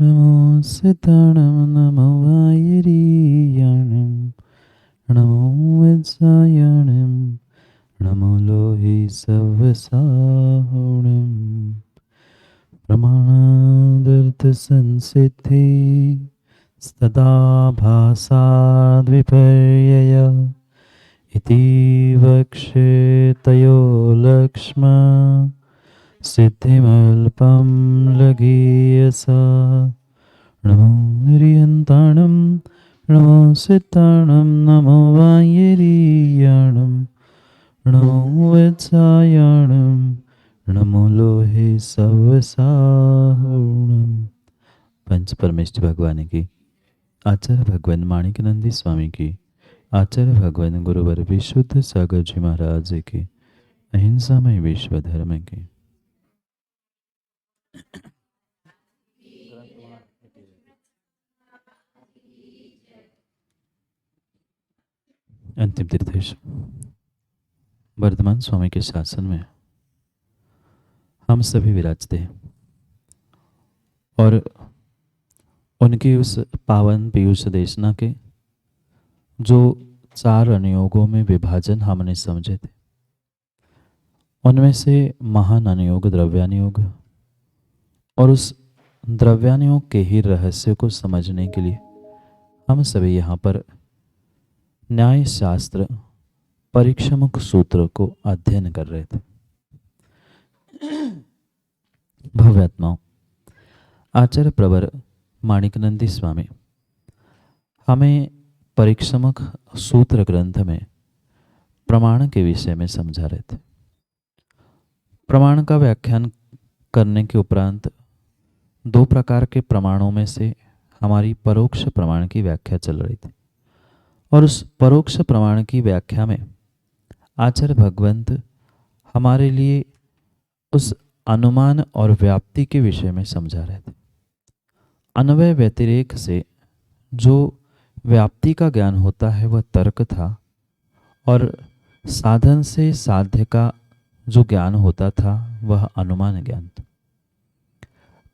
नमो सिताणं नमो वायरीयाणं नमो वत्सायाणं नमो लोहि सवसाहुणं प्रमाणादर्थसंसिद्धि सदा भासाद्विपर्यय इति वक्षेतयो लक्ष्मा सिद्धिमल्पं लघीयसा नमो निर्यन्ताणं नमो सिताणं नमो वायरीयाणं नमो वत्सायाणं नमो लोहे सवसाहुणं। पंच परमेष्ठ भगवान की, आचार्य भगवान माणिकनंदी स्वामी की, आचार्य भगवान गुरुवर विशुद्ध सागर जी महाराज की, अहिंसामय विश्व धर्म की। अंतिम तीर्थेश वर्धमान स्वामी के शासन में हम सभी विराजते हैं और उनकी उस पावन पीयूष देशना के जो 4 अनुयोगों में विभाजन हमने समझे थे, उनमें से महान अनुयोग द्रव्यानुयोग, और उस द्रव्यानुयोग के ही रहस्य को समझने के लिए हम सभी यहाँ पर न्याय शास्त्र परीक्षामुख सूत्र को अध्ययन कर रहे थे। भव्यात्माओं, आचार्य प्रवर माणिकनंदी स्वामी हमें परीक्षामुख सूत्र ग्रंथ में प्रमाण के विषय में समझा रहे थे। प्रमाण का व्याख्यान करने के उपरांत 2 प्रकार के प्रमाणों में से हमारी परोक्ष प्रमाण की व्याख्या चल रही थी, और उस परोक्ष प्रमाण की व्याख्या में आचार्य भगवंत हमारे लिए उस अनुमान और व्याप्ति के विषय में समझा रहे थे। अन्वय व्यतिरेक से जो व्याप्ति का ज्ञान होता है वह तर्क था, और साधन से साध्य का जो ज्ञान होता था वह अनुमान ज्ञान था।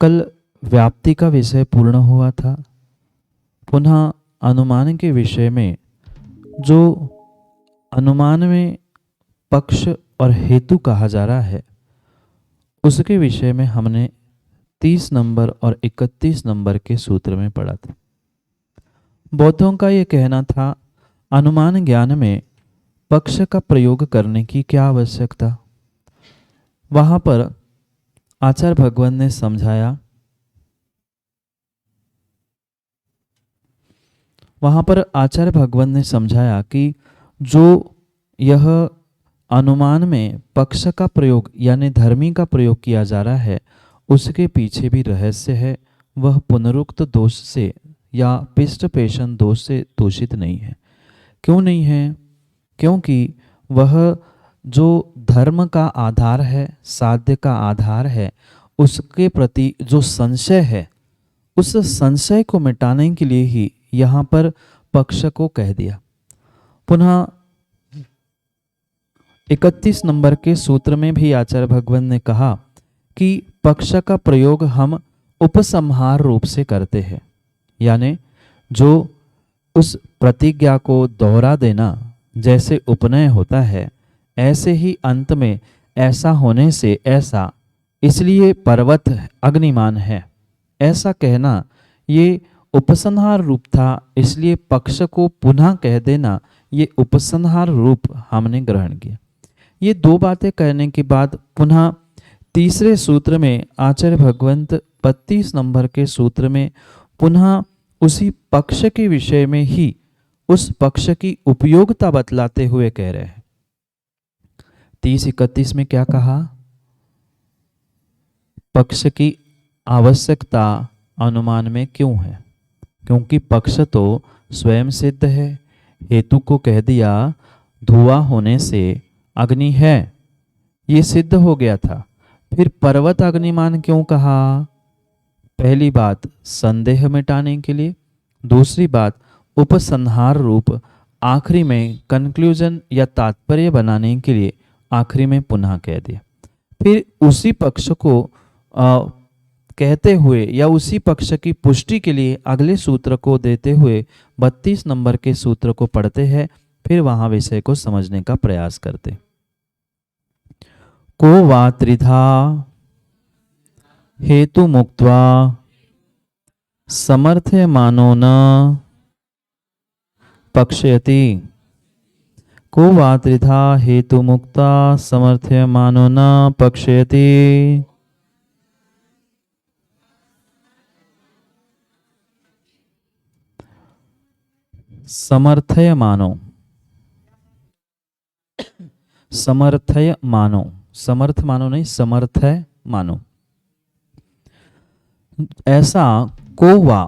कल व्याप्ति का विषय पूर्ण हुआ था। पुनः अनुमान के विषय में जो अनुमान में पक्ष और हेतु कहा जा रहा है, उसके विषय में हमने 30 नंबर और 31 नंबर के सूत्र में पढ़ा था। बौद्धों का यह कहना था, अनुमान ज्ञान में पक्ष का प्रयोग करने की क्या आवश्यकता। वहां पर आचार्य भगवान ने समझाया, कि जो यह अनुमान में पक्ष का प्रयोग यानी धर्मी का प्रयोग किया जा रहा है, उसके पीछे भी रहस्य है। वह पुनरुक्त दोष से या पिष्ट पेषण दोष से दूषित नहीं है। क्यों नहीं है? क्योंकि वह जो धर्म का आधार है, साध्य का आधार है, उसके प्रति जो संशय है, उस संशय को मिटाने के लिए ही यहाँ पर पक्ष को कह दिया। पुनः 31 नंबर के सूत्र में भी आचार्य भगवान ने कहा कि पक्ष का प्रयोग हम उपसंहार रूप से करते हैं, यानी जो उस प्रतिज्ञा को दोहरा देना जैसे उपनय होता है, ऐसे ही अंत में ऐसा होने से ऐसा, इसलिए पर्वत अग्निमान है, ऐसा कहना ये उपसंहार रूप था। इसलिए पक्ष को पुनः कह देना ये उपसंहार रूप हमने ग्रहण किया। ये 2 बातें कहने के बाद पुनः तीसरे सूत्र में आचार्य भगवंत 32 नंबर के सूत्र में पुनः उसी पक्ष के विषय में ही उस पक्ष की उपयोगिता बतलाते हुए कह रहे हैं। 30-31 में क्या कहा? पक्ष की आवश्यकता अनुमान में क्यों है? क्योंकि पक्ष तो स्वयं सिद्ध है। हेतु को कह दिया, धुआं होने से अग्नि है, ये सिद्ध हो गया था। फिर पर्वत अग्निमान क्यों कहा? पहली बात संदेह मिटाने के लिए, दूसरी बात उपसंहार रूप आखिरी में कंक्लूजन या तात्पर्य बनाने के लिए आखिरी में पुनः कह दिया। फिर उसी पक्ष को कहते हुए या उसी पक्ष की पुष्टि के लिए अगले सूत्र को देते हुए 32 नंबर के सूत्र को पढ़ते हैं, फिर वहां विषय को समझने का प्रयास करते। को वा त्रिधा हेतु मुक्त्वा समर्थयमानो न पक्षयति। को वा त्रिधा हेतु मुक्ता समर्थयमानो न पक्षयति। समर्थयमानो, समर्थय मानो, समर्थ मानो नहीं, समर्थय मानो। ऐसा को वा,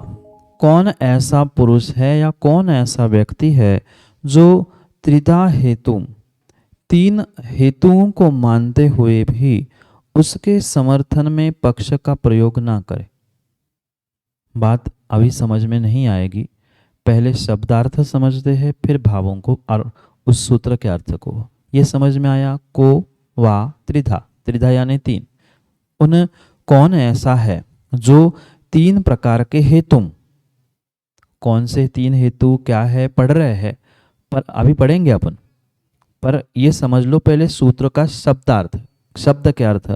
कौन ऐसा पुरुष है या कौन ऐसा व्यक्ति है जो त्रिधा हेतु, तीन हेतुओं को मानते हुए भी उसके समर्थन में पक्ष का प्रयोग ना करे। बात अभी समझ में नहीं आएगी, पहले शब्दार्थ समझते हैं फिर भावों को और उस सूत्र के अर्थ को। ये समझ में आया, को वा त्रिधा, त्रिधा यानी तीन। उन कौन ऐसा है जो तीन प्रकार के हेतु, कौन से तीन हेतु क्या है पढ़ रहे हैं, पर अभी पढ़ेंगे अपन, पर ये समझ लो पहले सूत्र का शब्दार्थ, शब्द के अर्थ।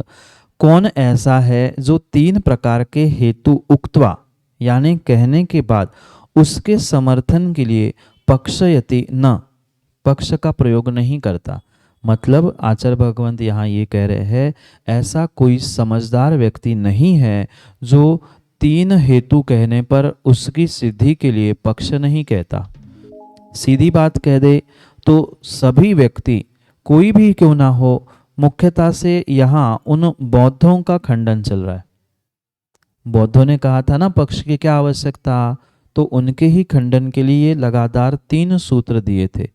कौन ऐसा है जो तीन प्रकार के हेतु उक्त्वा यानी कहने के बाद उसके समर्थन के लिए पक्षयति न, पक्ष का प्रयोग नहीं करता। मतलब आचार्य भगवंत यहाँ ये कह रहे हैं, ऐसा कोई समझदार व्यक्ति नहीं है जो तीन हेतु कहने पर उसकी सिद्धि के लिए पक्ष नहीं कहता। सीधी बात कह दे तो सभी व्यक्ति कोई भी क्यों ना हो, मुख्यतः से यहाँ उन बौद्धों का खंडन चल रहा है। बौद्धों ने कहा था ना पक्ष की क्या आवश्यकता, तो उनके ही खंडन के लिए लगातार तीन सूत्र दिए थे।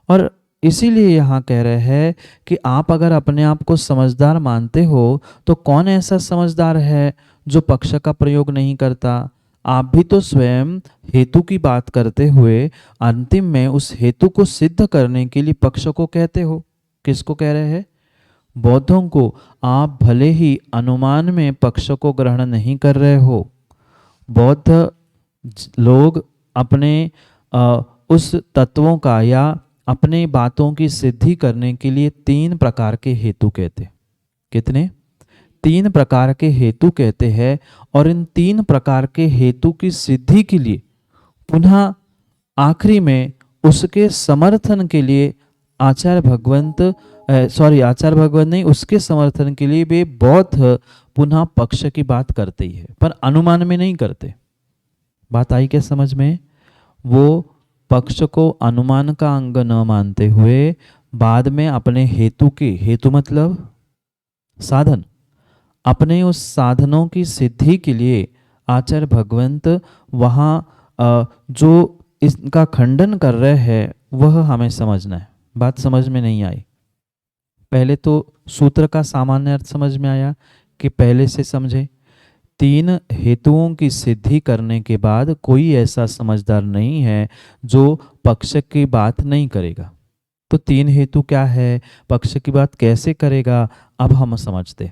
और इसीलिए यहाँ कह रहे हैं कि आप अगर अपने आप को समझदार मानते हो तो कौन ऐसा समझदार है जो पक्ष का प्रयोग नहीं करता। आप भी तो स्वयं हेतु की बात करते हुए अंतिम में उस हेतु को सिद्ध करने के लिए पक्ष को कहते हो। किसको कह रहे हैं? बौद्धों को। आप भले ही अनुमान में पक्ष को ग्रहण नहीं कर रहे हो, बौद्ध लोग अपने उस तत्वों का या अपने बातों की सिद्धि करने के लिए तीन प्रकार के हेतु कहते। कितने? तीन प्रकार के हेतु कहते हैं। और इन तीन प्रकार के हेतु की सिद्धि के लिए पुनः आखिरी में उसके समर्थन के लिए आचार्य भगवंत नहीं, उसके समर्थन के लिए वे बौद्ध पुनः पक्ष की बात करते ही है, पर अनुमान में नहीं करते। बात आई क्या समझ में? वो पक्ष को अनुमान का अंग न मानते हुए बाद में अपने हेतु के, हेतु मतलब साधन, अपने उस साधनों की सिद्धि के लिए आचार्य भगवंत वहाँ जो इसका खंडन कर रहे हैं वह हमें समझना है। बात समझ में नहीं आई? पहले तो सूत्र का सामान्य अर्थ समझ में आया कि पहले से समझे। तीन हेतुओं की सिद्धि करने के बाद कोई ऐसा समझदार नहीं है जो पक्ष की बात नहीं करेगा। तो तीन हेतु क्या है, पक्ष की बात कैसे करेगा, अब हम समझते।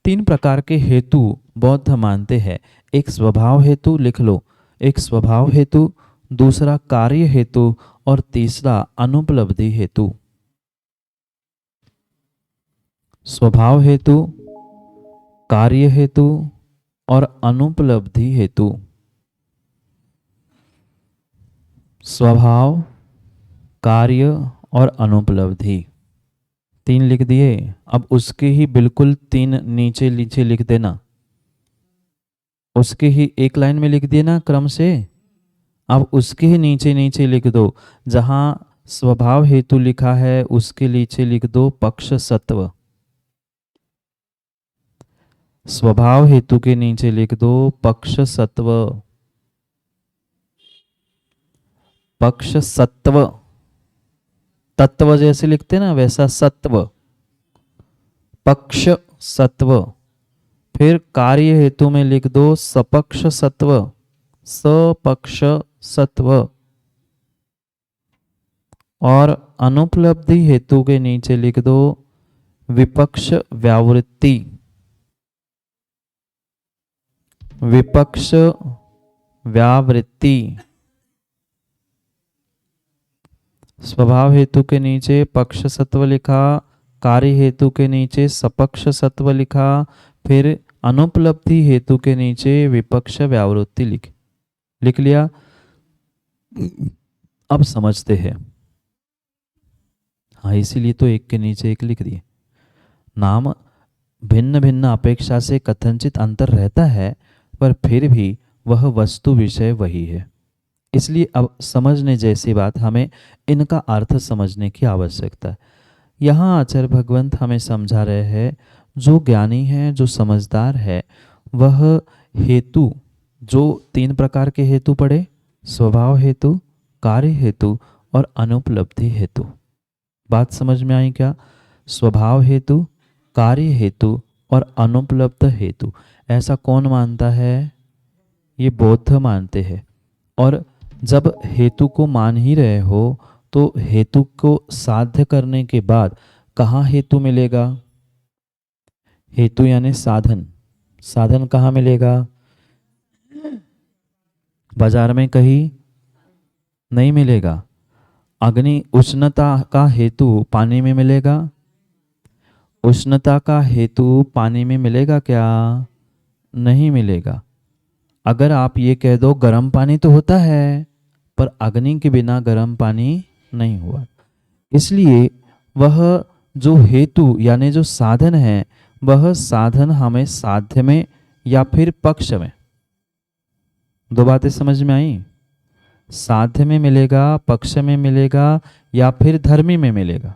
तीन प्रकार के हेतु बौद्ध मानते हैं। एक स्वभाव हेतु, लिख लो, एक स्वभाव हेतु, दूसरा कार्य हेतु और तीसरा अनुपलब्धि हेतु। स्वभाव हेतु, कार्य हेतु और अनुपलब्धि हेतु। स्वभाव, कार्य और अनुपलब्धि, तीन लिख दिए। अब उसके ही बिल्कुल तीन नीचे नीचे लिख देना, उसके ही एक लाइन में लिख दिए ना क्रम से। अब उसके ही नीचे नीचे लिख दो, जहां स्वभाव हेतु लिखा है उसके नीचे लिख दो पक्ष सत्व। स्वभाव हेतु के नीचे लिख दो पक्ष सत्व। पक्ष सत्व, तत्व जैसे लिखते ना वैसा सत्व, पक्ष सत्व। फिर कार्य हेतु में लिख दो सपक्ष सत्व, सपक्ष सत्व। और अनुपलब्धि हेतु के नीचे लिख दो विपक्ष व्यावृत्ति। विपक्ष व्यावृत्ति, स्वभाव हेतु के नीचे पक्ष सत्व लिखा, कार्य हेतु के नीचे सपक्ष सत्व लिखा, फिर अनुपलब्धि हेतु के नीचे विपक्ष व्यावृत्ति लिख लिया। अब समझते हैं। हाँ, इसीलिए तो एक के नीचे एक लिख दिए। नाम भिन्न भिन्न अपेक्षा से कथनचित अंतर रहता है, पर फिर भी वह वस्तु विषय वही है। इसलिए अब समझने जैसी बात, हमें इनका अर्थ समझने की आवश्यकता है। यहाँ आचार्य भगवंत हमें समझा रहे हैं, जो ज्ञानी है, जो समझदार है, वह हेतु, जो 3 प्रकार के हेतु पढ़े, स्वभाव हेतु, कार्य हेतु और अनुपलब्धि हेतु। बात समझ में आई क्या? स्वभाव हेतु, कार्य हेतु और अनुपलब्ध हेतु। ऐसा कौन मानता है? ये बौद्ध मानते हैं। और जब हेतु को मान ही रहे हो तो हेतु को साध्य करने के बाद कहाँ हेतु मिलेगा? हेतु यानी साधन। साधन कहाँ मिलेगा? बाजार में कहीं नहीं मिलेगा। अग्नि उष्णता का हेतु पानी में मिलेगा? उष्णता का हेतु पानी में मिलेगा क्या? नहीं मिलेगा। अगर आप ये कह दो गर्म पानी तो होता है, पर अग्नि के बिना गर्म पानी नहीं हुआ। इसलिए वह जो हेतु यानी जो साधन है, वह साधन हमें साध्य में या फिर पक्ष में, 2 बातें समझ में आई? साध्य में मिलेगा, पक्ष में मिलेगा या फिर धर्मी में मिलेगा।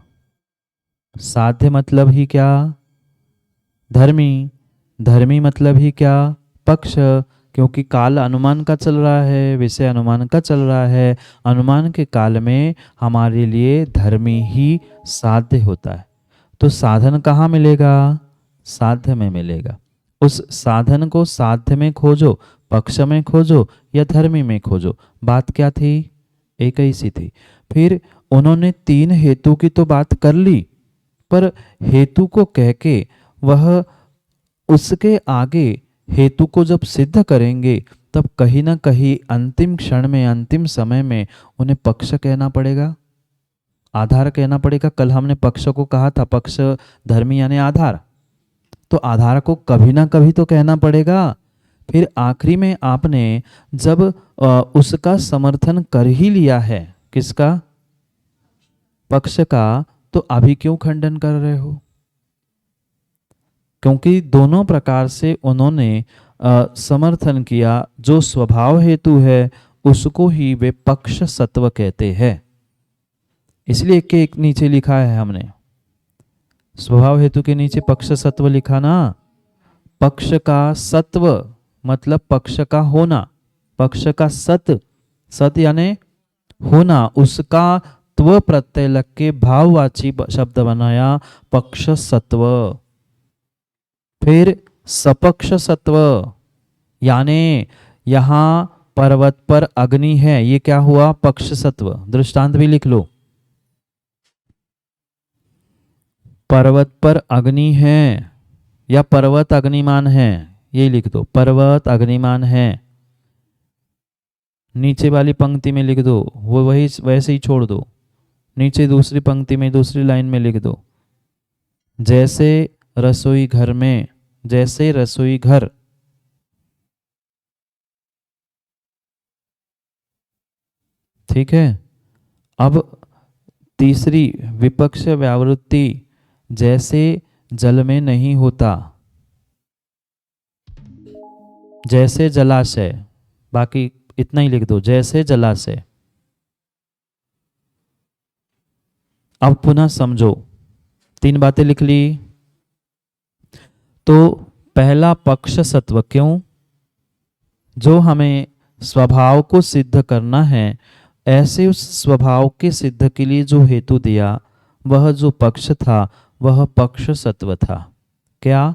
साध्य मतलब ही क्या? धर्मी। धर्मी मतलब ही क्या? पक्ष। क्योंकि काल अनुमान का चल रहा है, विषय अनुमान का चल रहा है। अनुमान के काल में हमारे लिए धर्मी ही साध्य होता है। तो साधन कहाँ मिलेगा? साध्य में मिलेगा। उस साधन को साध्य में खोजो, पक्ष में खोजो या धर्मी में खोजो। बात क्या थी? एक ही सी थी। फिर उन्होंने 3 हेतु की तो बात कर ली, पर हेतु को कह के वह उसके आगे हेतु को जब सिद्ध करेंगे, तब कहीं ना कहीं अंतिम क्षण में, अंतिम समय में उन्हें पक्ष कहना पड़ेगा, आधार कहना पड़ेगा। कल हमने पक्ष को कहा था, पक्ष धर्मी यानी आधार। तो आधार को कभी ना कभी तो कहना पड़ेगा। फिर आखिरी में आपने जब उसका समर्थन कर ही लिया है, किसका? पक्ष का, तो अभी क्यों खंडन कर रहे हो? क्योंकि दोनों प्रकार से उन्होंने समर्थन किया। जो स्वभाव हेतु है उसको ही वे पक्ष सत्व कहते हैं। इसलिए के एक नीचे लिखा है हमने, स्वभाव हेतु के नीचे पक्ष सत्व लिखा ना। पक्ष का सत्व मतलब पक्ष का होना, पक्ष का सत, सत यानी होना, उसका त्व प्रत्यय लग के भाववाची शब्द बनाया पक्ष सत्व। फिर सपक्ष सत्व, यानी यहां पर्वत पर अग्नि है, ये क्या हुआ? पक्ष सत्व। दृष्टांत भी लिख लो। पर्वत पर अग्नि है या पर्वत अग्निमान है, ये लिख दो। पर्वत अग्निमान है, नीचे वाली पंक्ति में लिख दो, वो वही वैसे ही छोड़ दो। नीचे दूसरी पंक्ति में, दूसरी लाइन में लिख दो, जैसे रसोई घर में, जैसे रसोई घर। ठीक है। अब तीसरी विपक्ष व्यावृत्ति, जैसे जल में नहीं होता, जैसे जलाशय। बाकी इतना ही लिख दो, जैसे जलाशय। अब पुनः समझो, 3 बातें लिख ली। तो पहला पक्ष सत्व, क्यों? जो हमें स्वभाव को सिद्ध करना है, ऐसे उस स्वभाव के सिद्ध के लिए जो हेतु दिया, वह जो पक्ष था वह पक्ष सत्व था। क्या?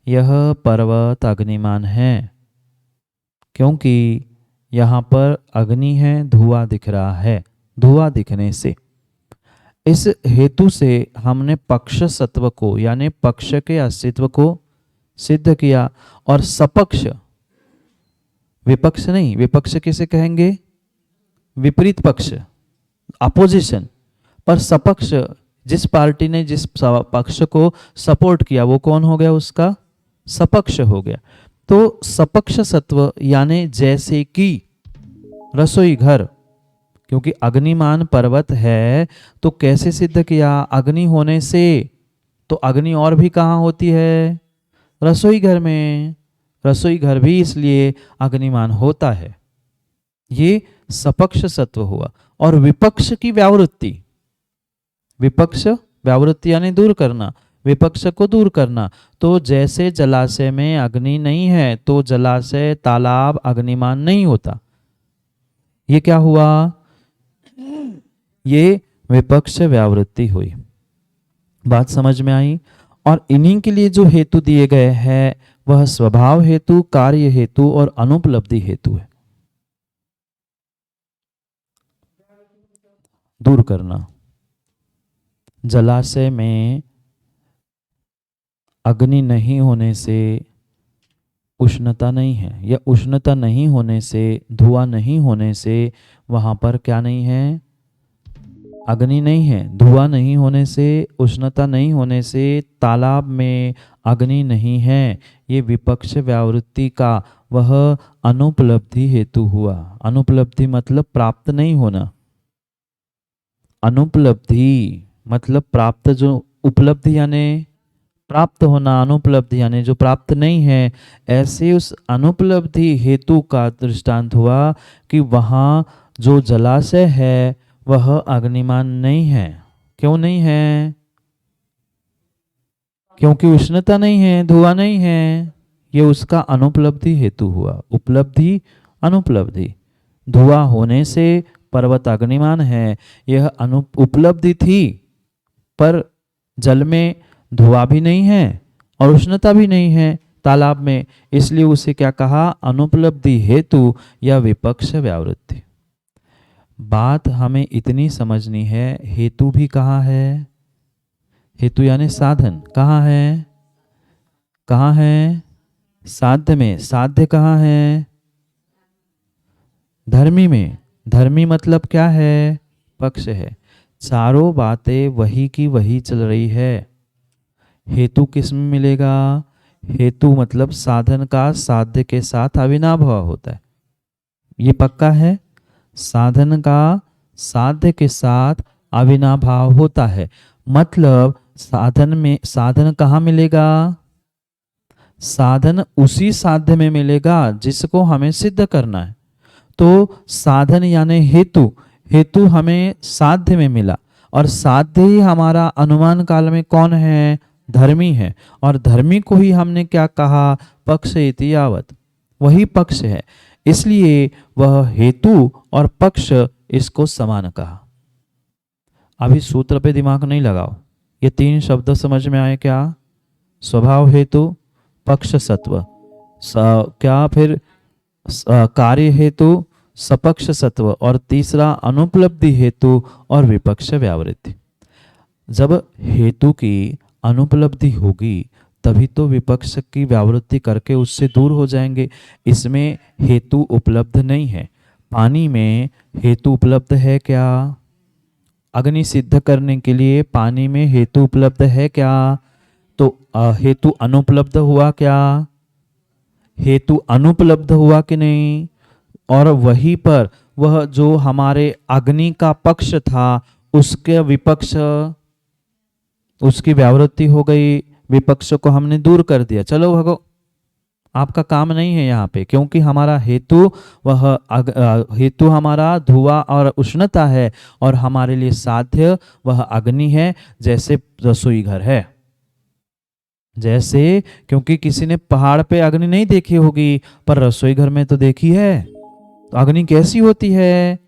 यह पर्वत अग्निमान है, क्योंकि यहाँ पर अग्नि है, धुआं दिख रहा है। धुआं दिखने से, इस हेतु से हमने पक्ष सत्व को यानी पक्ष के अस्तित्व को सिद्ध किया। और सपक्ष, विपक्ष नहीं, विपक्ष किसे कहेंगे? विपरीत पक्ष, अपोजिशन। पर सपक्ष, जिस पार्टी ने जिस पक्ष को सपोर्ट किया वो कौन हो गया? उसका सपक्ष हो गया। तो सपक्ष सत्व यानी जैसे कि रसोई घर, क्योंकि अग्निमान पर्वत है तो कैसे सिद्ध किया? अग्नि होने से। तो अग्नि और भी कहाँ होती है? रसोई घर में। रसोई घर भी इसलिए अग्निमान होता है। ये सपक्ष सत्व हुआ। और विपक्ष की व्यावृत्ति, विपक्ष व्यावृत्ति यानी दूर करना, विपक्ष को दूर करना। तो जैसे जलाशय में अग्नि नहीं है तो जलाशय, तालाब अग्निमान नहीं होता। ये क्या हुआ? ये विपक्ष व्यावृत्ति हुई। बात समझ में आई? और इन्हीं के लिए जो हेतु दिए गए हैं वह स्वभाव हेतु, कार्य हेतु और अनुपलब्धि हेतु है। दूर करना, जलाशय में अग्नि नहीं होने से उष्णता नहीं है, या उष्णता नहीं होने से, धुआं नहीं होने से वहां पर क्या नहीं है? अग्नि नहीं है। धुआं नहीं होने से, उष्णता नहीं होने से तालाब में अग्नि नहीं है। ये विपक्ष व्यावृत्ति का वह अनुपलब्धि हेतु हुआ। अनुपलब्धि मतलब प्राप्त नहीं होना। अनुपलब्धि मतलब प्राप्त, जो उपलब्धि यानी प्राप्त होना, अनुपलब्धि यानी जो प्राप्त नहीं है। ऐसे उस अनुपलब्धि हेतु का दृष्टांत हुआ कि वहाँ जो जलाशय है वह अग्निमान नहीं है। क्यों नहीं है? क्योंकि उष्णता नहीं है, धुआं नहीं है। ये उसका अनुपलब्धि हेतु हुआ। उपलब्धि, अनुपलब्धि। धुआं होने से पर्वत अग्निमान है, यह उपलब्धि थी। पर जल में धुआं भी नहीं है और उष्णता भी नहीं है तालाब में, इसलिए उसे क्या कहा? अनुपलब्धि हेतु या विपक्ष व्यावृत्ति। बात हमें इतनी समझनी है, हेतु भी कहाँ है? हेतु यानी साधन कहाँ है? कहाँ है? साध्य में। साध्य कहाँ है? धर्मी में। धर्मी मतलब क्या है? पक्ष है। चारों बातें वही की वही चल रही है। हेतु किस में मिलेगा? हेतु मतलब साधन का साध्य के साथ अविनाभाव होता है। ये पक्का है। साधन का साध्य के साथ अविनाभाव होता है। मतलब साधन में, साधन कहाँ मिलेगा? साधन उसी साध्य में मिलेगा जिसको हमें सिद्ध करना है। तो साधन यानी हेतु, हेतु हमें साध्य में मिला, और साध्य ही हमारा अनुमान काल में कौन है? धर्मी है। और धर्मी को ही हमने क्या कहा? पक्ष इति यावत, वही पक्ष है। इसलिए वह हेतु और पक्ष इसको समान कहा। अभी सूत्र पे दिमाग नहीं लगाओ। ये तीन शब्द समझ में आए क्या? स्वभाव हेतु, पक्ष सत्व, क्या फिर कार्य हेतु, सपक्ष सत्व, और तीसरा अनुपलब्धि हेतु और विपक्ष व्यावृत्ति। जब हेतु की अनुपलब्धि होगी तभी तो विपक्ष की व्यावृत्ति करके उससे दूर हो जाएंगे। इसमें हेतु उपलब्ध नहीं है। पानी में हेतु उपलब्ध है क्या? अग्नि सिद्ध करने के लिए पानी में हेतु उपलब्ध है क्या? तो हेतु अनुपलब्ध हुआ क्या? हेतु अनुपलब्ध हुआ कि नहीं? और वहीं पर वह जो हमारे अग्नि का पक्ष था उसके विपक्ष, उसकी व्यावृत्ति हो गई, विपक्ष को हमने दूर कर दिया। चलो भगो, आपका काम नहीं है यहाँ पे, क्योंकि हमारा हेतु वह हेतु हमारा धुआं और उष्णता है, और हमारे लिए साध्य वह अग्नि है, जैसे रसोई घर है। जैसे, क्योंकि किसी ने पहाड़ पे अग्नि नहीं देखी होगी पर रसोई घर में तो देखी है, तो अग्नि कैसी होती है?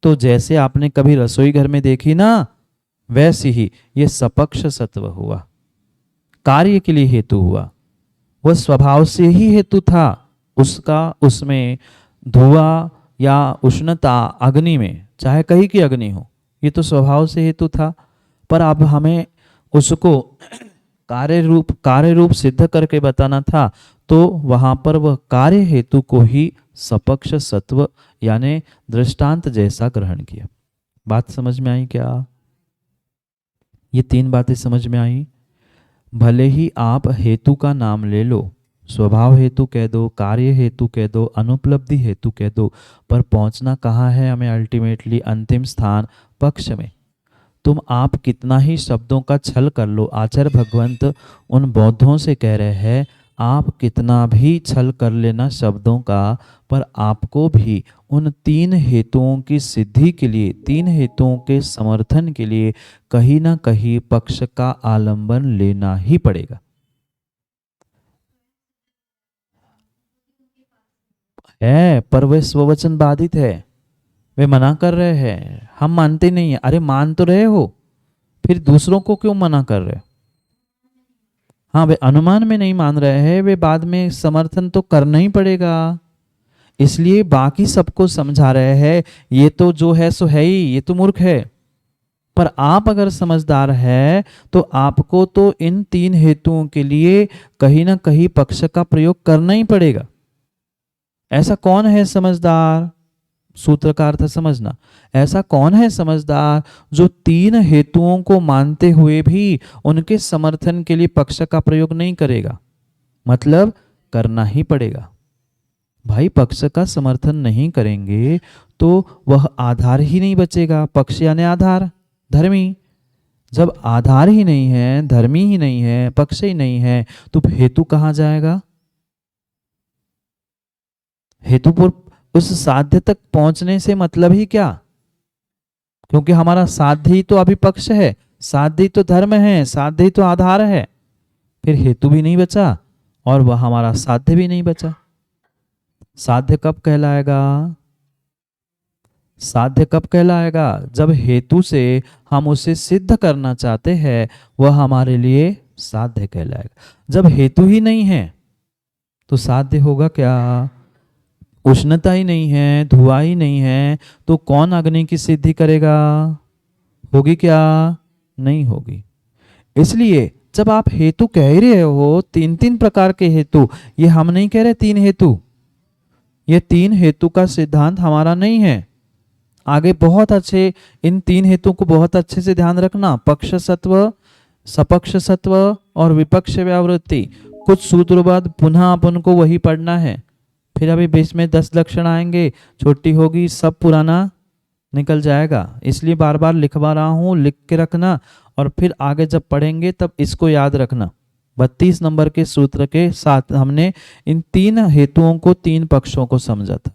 तो जैसे आपने कभी रसोई घर में देखी ना, वैसे ही ये सपक्ष सत्व हुआ। कार्य के लिए हेतु हुआ, वह स्वभाव से ही हेतु था उसका। उसमें धुआं या उष्णता अग्नि में, चाहे कहीं की अग्नि हो, ये तो स्वभाव से हेतु था। पर अब हमें उसको कार्य रूप सिद्ध करके बताना था, तो वहां पर वह कार्य हेतु को ही सपक्ष सत्व यानी दृष्टांत जैसा ग्रहण किया। बात समझ में आई क्या? ये तीन बातें समझ में आई। भले ही आप हेतु का नाम ले लो, स्वभाव हेतु कह दो, कार्य हेतु कह दो, अनुपलब्धि हेतु कह दो, पर पहुंचना कहाँ है हमें? अल्टीमेटली अंतिम स्थान पक्ष में। तुम आप कितना ही शब्दों का छल कर लो, आचार्य भगवंत उन बौद्धों से कह रहे हैं, आप कितना भी छल कर लेना शब्दों का, पर आपको भी उन तीन हेतुओं की सिद्धि के लिए, तीन हेतुओं के समर्थन के लिए कहीं ना कहीं पक्ष का आलंबन लेना ही पड़ेगा। है, पर वे स्ववचन बाधित है, वे मना कर रहे हैं, हम मानते नहीं है। अरे मान तो रहे हो, फिर दूसरों को क्यों मना कर रहे? हाँ, वे अनुमान में नहीं मान रहे हैं, वे बाद में समर्थन तो करना ही पड़ेगा, इसलिए बाकी सबको समझा रहे हैं ये तो जो है सो है ही, ये तो मूर्ख है। पर आप अगर समझदार है तो आपको तो इन तीन हेतुओं के लिए कहीं ना कहीं पक्ष का प्रयोग करना ही पड़ेगा। ऐसा कौन है समझदार? सूत्र का अर्थ समझना। ऐसा कौन है समझदार जो तीन हेतुओं को मानते हुए भी उनके समर्थन के लिए पक्ष का प्रयोग नहीं करेगा? मतलब करना ही पड़ेगा भाई। पक्ष का समर्थन नहीं करेंगे तो वह आधार ही नहीं बचेगा। पक्ष यानी आधार, धर्मी। जब आधार ही नहीं है, धर्मी ही नहीं है, पक्ष ही नहीं है, तो हेतु कहां जाएगा? हेतु पर उस साध्य तक पहुंचने से मतलब ही क्या? क्योंकि हमारा साध्य ही तो अभी पक्ष है, साध्य ही तो धर्म है, साध्य ही तो आधार है। फिर हेतु भी नहीं बचा और वह हमारा साध्य भी नहीं बचा। साध्य कब कहलाएगा? साध्य कब कहलाएगा? जब हेतु से हम उसे सिद्ध करना चाहते हैं, वह हमारे लिए साध्य कहलाएगा। जब हेतु ही नहीं है तो साध्य होगा क्या? उष्णता ही नहीं है, धुआं ही नहीं है, तो कौन अग्नि की सिद्धि करेगा? होगी क्या? नहीं होगी। इसलिए जब आप हेतु कह ही रहे हो, तीन तीन प्रकार के हेतु, ये हम नहीं कह रहे तीन हेतु, ये तीन हेतु का सिद्धांत हमारा नहीं है। आगे बहुत अच्छे इन तीन हेतु को बहुत अच्छे से ध्यान रखना। पक्ष सत्व, सपक्ष सत्व और विपक्ष व्यावृत्ति। कुछ सूत्र बाद पुनः अपन को वही पढ़ना है। फिर अभी बीच में 10 लक्षण आएंगे, छोटी होगी, सब पुराना निकल जाएगा। इसलिए बार बार लिखवा रहा हूँ, लिख के रखना, और फिर आगे जब पढ़ेंगे तब इसको याद रखना। 32 नंबर के सूत्र के साथ हमने इन तीन हेतुओं को, तीन पक्षों को समझा था।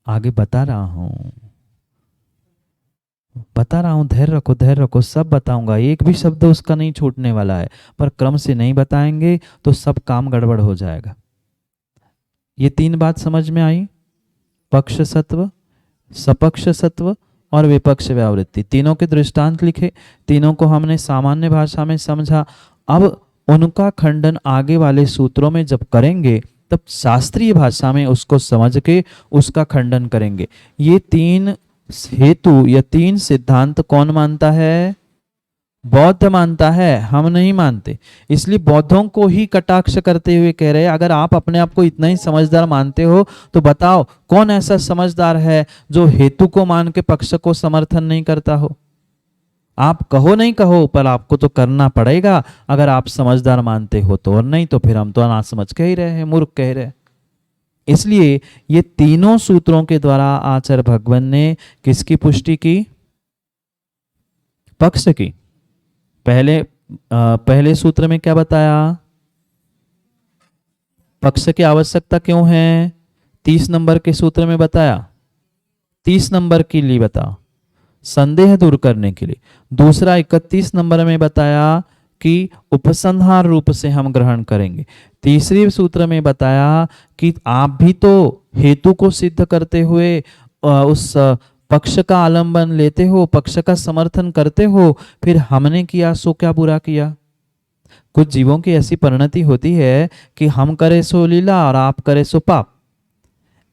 आगे बता रहा हूं, धैर्य रखो, धैर्य रखो, सब बताऊंगा, एक भी शब्द उसका नहीं छूटने वाला है। पर क्रम से नहीं बताएंगे तो सब काम गड़बड़ हो जाएगा। ये तीन बात समझ में आई? पक्ष सत्व, सपक्ष सत्व और विपक्ष व्यावृत्ति। तीनों के दृष्टांत लिखे, तीनों को हमने सामान्य भाषा में समझा। अब उनका खंडन आगे वाले सूत्रों में जब करेंगे तब शास्त्रीय भाषा में उसको समझ के उसका खंडन करेंगे। ये तीन हेतु या तीन सिद्धांत कौन मानता है? बौद्ध मानता है, हम नहीं मानते। इसलिए बौद्धों को ही कटाक्ष करते हुए कह रहे हैं, अगर आप अपने आप को इतना ही समझदार मानते हो तो बताओ कौन ऐसा समझदार है जो हेतु को मान के पक्ष को समर्थन नहीं करता हो? आप कहो नहीं कहो, पर आपको तो करना पड़ेगा अगर आप समझदार मानते हो तो, और नहीं तो फिर हम तो ना समझ कह ही रहे हैं, मूर्ख कह रहे हैं। इसलिए ये तीनों सूत्रों के द्वारा आचार्य भगवान ने किसकी पुष्टि की? पक्ष की। पहले सूत्र में क्या बताया? पक्ष की आवश्यकता क्यों है? 30 नंबर के सूत्र में बताया। 30 नंबर के लिए बताओ, संदेह दूर करने के लिए। दूसरा 31 नंबर में बताया कि उपसंहार रूप से हम ग्रहण करेंगे। तीसरे सूत्र में बताया कि आप भी तो हेतु को सिद्ध करते हुए उस पक्ष का आलंबन लेते हो, पक्ष का समर्थन करते हो, फिर हमने किया सो क्या बुरा किया? कुछ जीवों की ऐसी परिणति होती है कि हम करे सो लीला और आप करे सो पाप।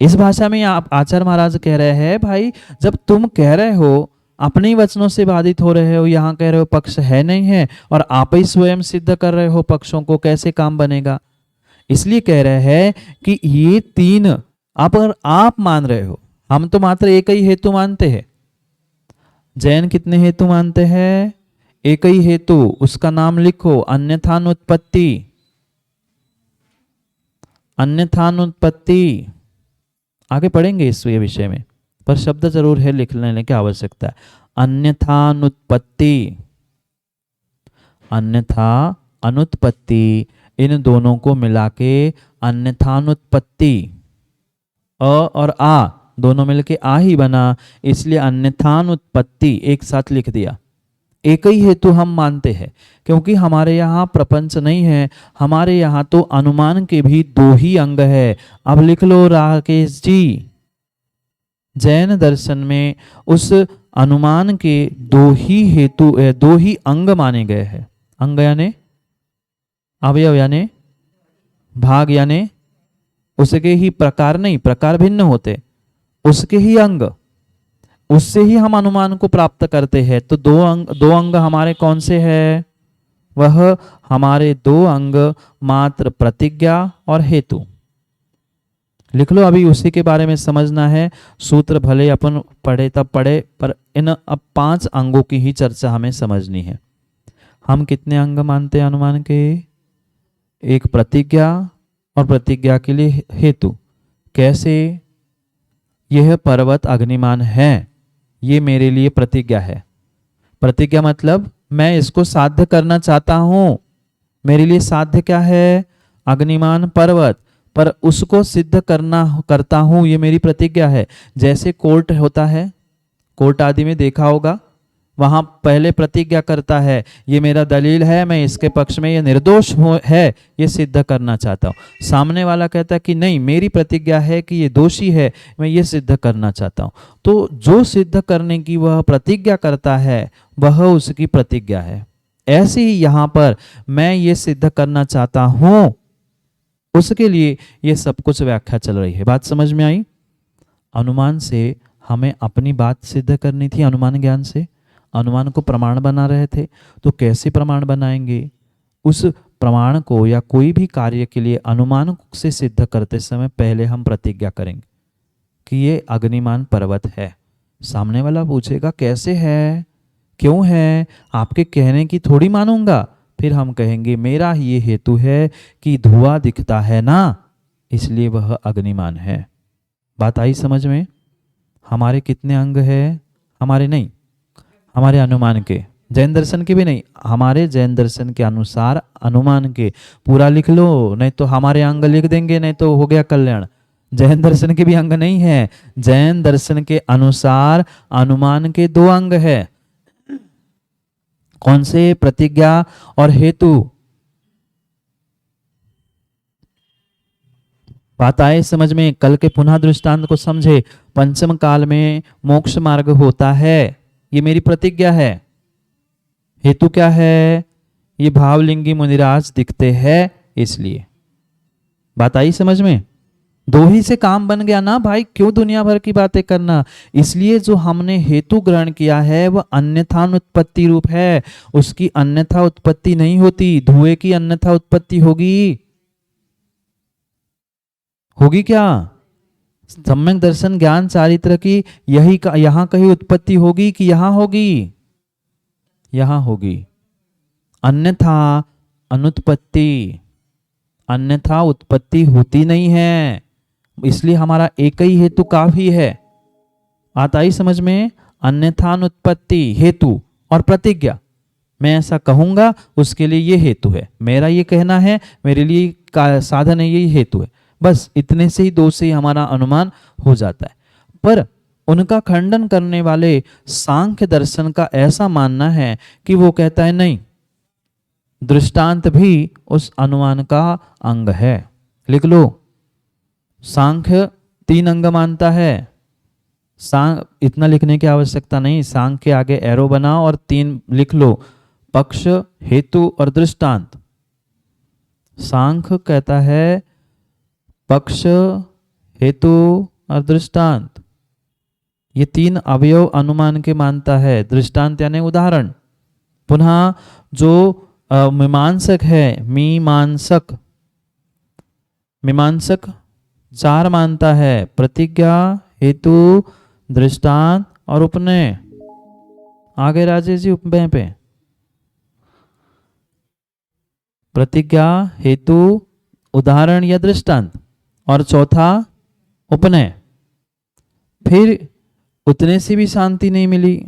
इस भाषा में आप आचार्य महाराज कह रहे हैं, भाई जब तुम कह रहे हो अपने ही वचनों से बाधित हो रहे हो। यहाँ कह रहे हो पक्ष है नहीं है और आप ही स्वयं सिद्ध कर रहे हो पक्षों को, कैसे काम बनेगा। इसलिए कह रहे हैं कि ये तीन अगर आप मान रहे हो, हम तो मात्र एक ही हेतु मानते हैं। जैन कितने हेतु मानते हैं? एक ही हेतु, उसका नाम लिखो, अन्यथानुत्पत्ति। अन्यथानुत्पत्ति आगे पढ़ेंगे इस विषय में, पर शब्द जरूर है, लिख लेने की आवश्यकता है। अन्यथानुत्पत्ति, अन्यथा अनुत्पत्ति, इन दोनों को मिला के अन्यथानुत्पत्ति, अ और आ दोनों मिलके आ ही बना, इसलिए अन्यथानुत्पत्ति एक साथ लिख दिया। एक ही हेतु हम मानते हैं, क्योंकि हमारे यहाँ प्रपंच नहीं है, हमारे यहाँ तो अनुमान के भी दो ही अंग है। अब लिख लो राकेश जी, जैन दर्शन में उस अनुमान के दो ही हेतु, दो ही अंग माने गए हैं। अंग यानी अवयव यानी भाग यानी उसके ही प्रकार नहीं, प्रकार भिन्न होते, उसके ही अंग, उससे ही हम अनुमान को प्राप्त करते हैं। तो दो अंग हमारे कौन से हैं? वह हमारे दो अंग मात्र प्रतिज्ञा और हेतु। लिख लो, अभी उसी के बारे में समझना है। सूत्र भले अपन पढ़े तब पढ़े, पर इन अब 5 अंगों की ही चर्चा हमें समझनी है। हम कितने अंग मानते हैं अनुमान के? एक प्रतिज्ञा और प्रतिज्ञा के लिए हेतु। कैसे? यह पर्वत अग्निमान है, ये मेरे लिए प्रतिज्ञा है। प्रतिज्ञा मतलब मैं इसको साध्य करना चाहता हूं। मेरे लिए साध्य क्या है? अग्निमान पर्वत, पर उसको सिद्ध करता हूं, ये मेरी प्रतिज्ञा है। जैसे कोर्ट होता है, कोर्ट आदि में देखा होगा, वहां पहले प्रतिज्ञा करता है, ये मेरा दलील है, मैं इसके पक्ष में ये निर्दोष है, ये सिद्ध करना चाहता हूँ। सामने वाला कहता है कि नहीं, मेरी प्रतिज्ञा है कि ये दोषी है, मैं ये सिद्ध करना चाहता हूँ। तो जो सिद्ध करने की वह प्रतिज्ञा करता है, वह उसकी प्रतिज्ञा है। ऐसे ही यहाँ पर मैं ये सिद्ध करना चाहता हूँ, उसके लिए ये सब कुछ व्याख्या चल रही है। बात समझ में आई? अनुमान से हमें अपनी बात सिद्ध करनी थी। अनुमान ज्ञान से अनुमान को प्रमाण बना रहे थे, तो कैसे प्रमाण बनाएंगे? उस प्रमाण को या कोई भी कार्य के लिए अनुमान से सिद्ध करते समय पहले हम प्रतिज्ञा करेंगे कि ये अग्निमान पर्वत है। सामने वाला पूछेगा कैसे है, क्यों है, आपके कहने की थोड़ी मानूंगा। फिर हम कहेंगे मेरा ये हेतु है कि धुआं दिखता है ना, इसलिए वह अग्निमान है। बात आई समझ में? हमारे कितने अंग है? हमारे नहीं, हमारे अनुमान के। जैन दर्शन के भी नहीं, हमारे जैन दर्शन के अनुसार अनुमान के। पूरा लिख लो, नहीं तो हमारे अंग लिख देंगे, नहीं तो हो गया कल्याण। जैन दर्शन के भी अंग नहीं है। जैन दर्शन के अनुसार अनुमान के 2 अंग है। कौन से? प्रतिज्ञा और हेतु। बात आए समझ में? कल के पुनः दृष्टांत को समझे। पंचम काल में मोक्ष मार्ग होता है, ये मेरी प्रतिज्ञा है। हेतु क्या है? ये भावलिंगी मुनिराज दिखते हैं, इसलिए। बात आई समझ में? 2 ही से काम बन गया ना भाई, क्यों दुनिया भर की बातें करना। इसलिए जो हमने हेतु ग्रहण किया है वह अन्यथानुत्पत्ति रूप है, उसकी अन्यथा उत्पत्ति नहीं होती। धुएं की अन्यथा उत्पत्ति होगी? होगी क्या? सम्यक दर्शन ज्ञान चारित्र की यही यहां कहीं उत्पत्ति होगी कि यहां होगी? यहां होगी। अन्यथा अनुत्पत्ति, अन्यथा उत्पत्ति होती नहीं है, इसलिए हमारा एक ही हेतु काफी है। आता ही समझ में? अन्यथा अनुत्पत्ति, हेतु और प्रतिज्ञा। मैं ऐसा कहूंगा, उसके लिए ये हेतु है, मेरा ये कहना है, मेरे लिए साधन है, यही हेतु है। बस इतने से ही 2 से ही हमारा अनुमान हो जाता है। पर उनका खंडन करने वाले सांख्य दर्शन का ऐसा मानना है कि वो कहता है नहीं, दृष्टांत भी उस अनुमान का अंग है। लिख लो, सांख्य 3 अंग मानता है। इतना लिखने की आवश्यकता नहीं, सांख्य के आगे एरो बनाओ और 3 लिख लो, पक्ष, हेतु और दृष्टांत। सांख्य कहता है पक्ष, हेतु और दृष्टांत, ये 3 अवयव अनुमान के मानता है। दृष्टांत यानी उदाहरण। पुनः जो मीमांसक है, मीमांसक 4 मानता है, प्रतिज्ञा, हेतु, दृष्टांत और उपनय। आगे राजेश जी उपनय पे। प्रतिज्ञा, हेतु, उदाहरण या दृष्टांत, और चौथा उपनय। फिर उतने से भी शांति नहीं मिली।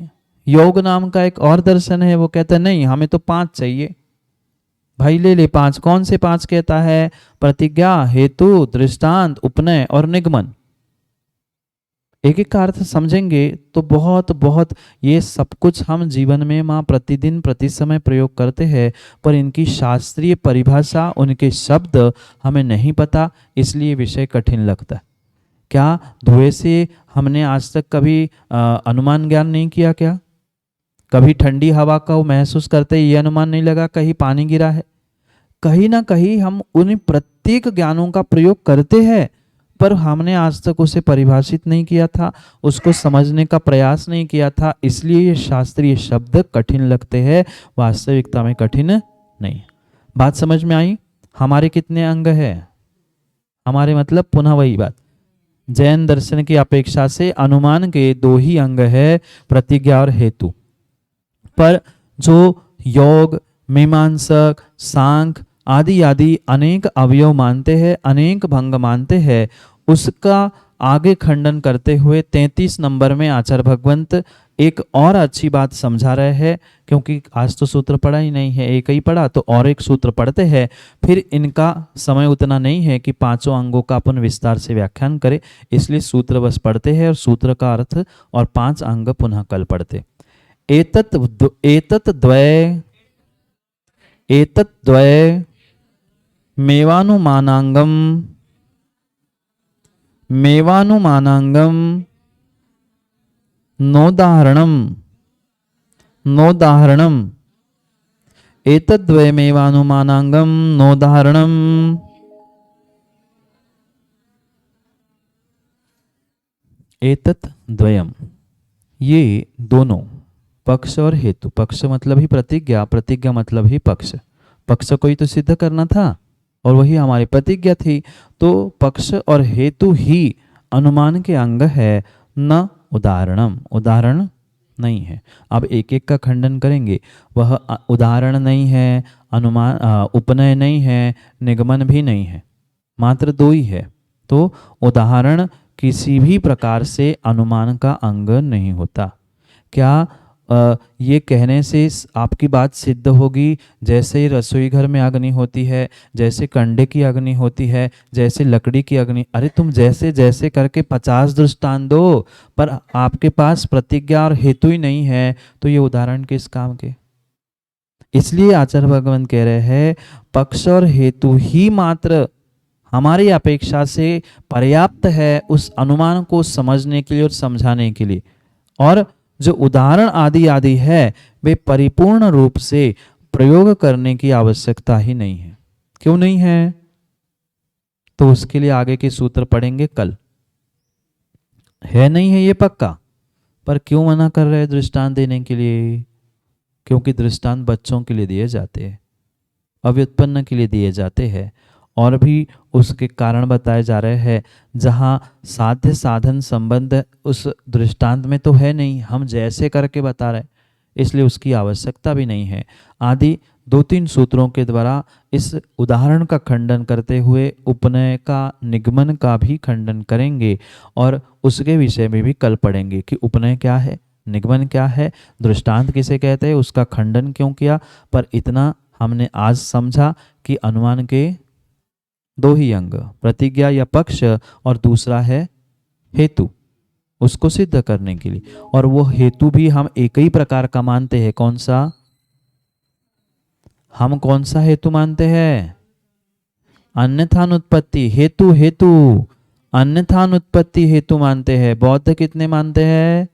योग नाम का एक और दर्शन है, वो कहता है नहीं हमें तो 5 चाहिए। भाई ले ले 5। कौन से 5 कहता है? प्रतिज्ञा, हेतु, दृष्टांत, उपनय और निगमन। एक एक का अर्थ समझेंगे तो बहुत बहुत ये सब कुछ हम जीवन में माँ प्रतिदिन प्रति समय प्रयोग करते हैं, पर इनकी शास्त्रीय परिभाषा, उनके शब्द हमें नहीं पता, इसलिए विषय कठिन लगता है। क्या धुएं से हमने आज तक कभी अनुमान ज्ञान नहीं किया क्या? कभी ठंडी हवा का महसूस करते ये अनुमान नहीं लगा कहीं पानी गिरा है? कहीं ना कहीं हम उन प्रत्येक ज्ञानों का प्रयोग करते हैं, पर हमने आज तक उसे परिभाषित नहीं किया था, उसको समझने का प्रयास नहीं किया था, इसलिए ये शास्त्रीय शब्द कठिन लगते हैं, वास्तविकता में कठिन नहीं। बात समझ में आई? हमारे कितने अंग है? हमारे मतलब पुनः वही बात, जैन दर्शन की अपेक्षा से अनुमान के 2 ही अंग है, प्रतिज्ञा और हेतु। पर जो योग, मीमांसक, सांख्य आदि आदि अनेक अवयव मानते हैं, अनेक भंग मानते हैं, उसका आगे खंडन करते हुए 33 नंबर में आचार्य भगवंत एक और अच्छी बात समझा रहे हैं। क्योंकि आज तो सूत्र पढ़ा ही नहीं है, एक ही पढ़ा, तो और एक सूत्र पढ़ते हैं। फिर इनका समय उतना नहीं है कि 5 अंगों का अपन विस्तार से व्याख्यान करें, इसलिए सूत्र बस पढ़ते हैं और सूत्र का अर्थ और 5 अंग पुनः कल पढ़ते। एतत् द्वय मेवानुमानांगम नोदाहरणम एतद्वयमेवानुमानांगम नोदाहरणम। एतत् द्वयम, ये दोनों, पक्ष और हेतु। पक्ष मतलब ही प्रतिज्ञा, प्रतिज्ञा मतलब ही पक्ष। पक्ष को ही तो सिद्ध करना था और वही हमारी प्रतिज्ञा थी, तो पक्ष और हेतु ही अनुमान के अंग है, न उदाहरणम, उदाहरण नहीं है। अब एक एक का खंडन करेंगे। वह उदाहरण नहीं है, अनुमान उपनय नहीं है, निगमन भी नहीं है, मात्र 2 ही है। तो उदाहरण किसी भी प्रकार से अनुमान का अंग नहीं होता। क्या ये कहने से आपकी बात सिद्ध होगी? जैसे रसोई घर में अग्नि होती है, जैसे कंडे की अग्नि होती है, जैसे लकड़ी की अग्नि, अरे तुम जैसे जैसे करके 50 दृष्टांत दो, पर आपके पास प्रतिज्ञा और हेतु ही नहीं है, तो ये उदाहरण किस काम के? इसलिए आचार्य भगवान कह रहे हैं पक्ष और हेतु ही मात्र हमारी अपेक्षा से पर्याप्त है उस अनुमान को समझने के लिए और समझाने के लिए, और जो उदाहरण आदि आदि है वे परिपूर्ण रूप से प्रयोग करने की आवश्यकता ही नहीं है। क्यों नहीं है? तो उसके लिए आगे के सूत्र पढ़ेंगे कल। है नहीं है ये पक्का, पर क्यों मना कर रहे हैं दृष्टांत देने के लिए? क्योंकि दृष्टांत बच्चों के लिए दिए जाते हैं, अव्युत्पन्न के लिए दिए जाते हैं, और भी उसके कारण बताए जा रहे हैं जहाँ साध्य साधन संबंध उस दृष्टांत में तो है नहीं, हम जैसे करके बता रहे, इसलिए उसकी आवश्यकता भी नहीं है। आदि 2-3 सूत्रों के द्वारा इस उदाहरण का खंडन करते हुए उपनय का, निगमन का भी खंडन करेंगे, और उसके विषय में भी कल पढ़ेंगे कि उपनय क्या है, निगमन क्या है, दृष्टांत किसे कहते हैं, उसका खंडन क्यों किया। पर इतना हमने आज समझा कि अनुमान के 2 ही अंग, प्रतिज्ञा या पक्ष, और दूसरा है हेतु, उसको सिद्ध करने के लिए। और वो हेतु भी हम एक ही प्रकार का मानते हैं। कौन सा? हम कौन सा हेतु मानते हैं? अन्यथानुत्पत्ति हेतु, अन्यथानुत्पत्ति हेतु मानते हैं। बौद्ध कितने मानते हैं?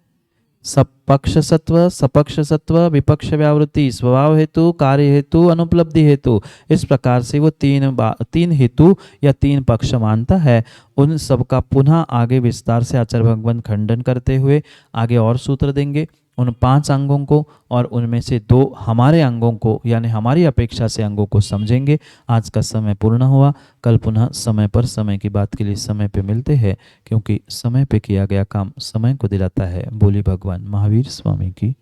सपक्ष सत्व, सपक्ष सत्व, विपक्ष व्यावृत्ति, स्वभाव हेतु, कार्य हेतु, अनुपलब्धि हेतु, इस प्रकार से वो तीन हेतु या तीन पक्ष मानता है। उन सबका पुनः आगे विस्तार से आचार्य भगवान खंडन करते हुए आगे और सूत्र देंगे उन 5 अंगों को, और उनमें से 2 हमारे अंगों को यानी हमारी अपेक्षा से अंगों को समझेंगे। आज का समय पूर्ण हुआ। कल पुनः समय पर समय की बात के लिए समय पे मिलते हैं, क्योंकि समय पे किया गया काम समय को दिलाता है। बोली भगवान महावीर स्वामी की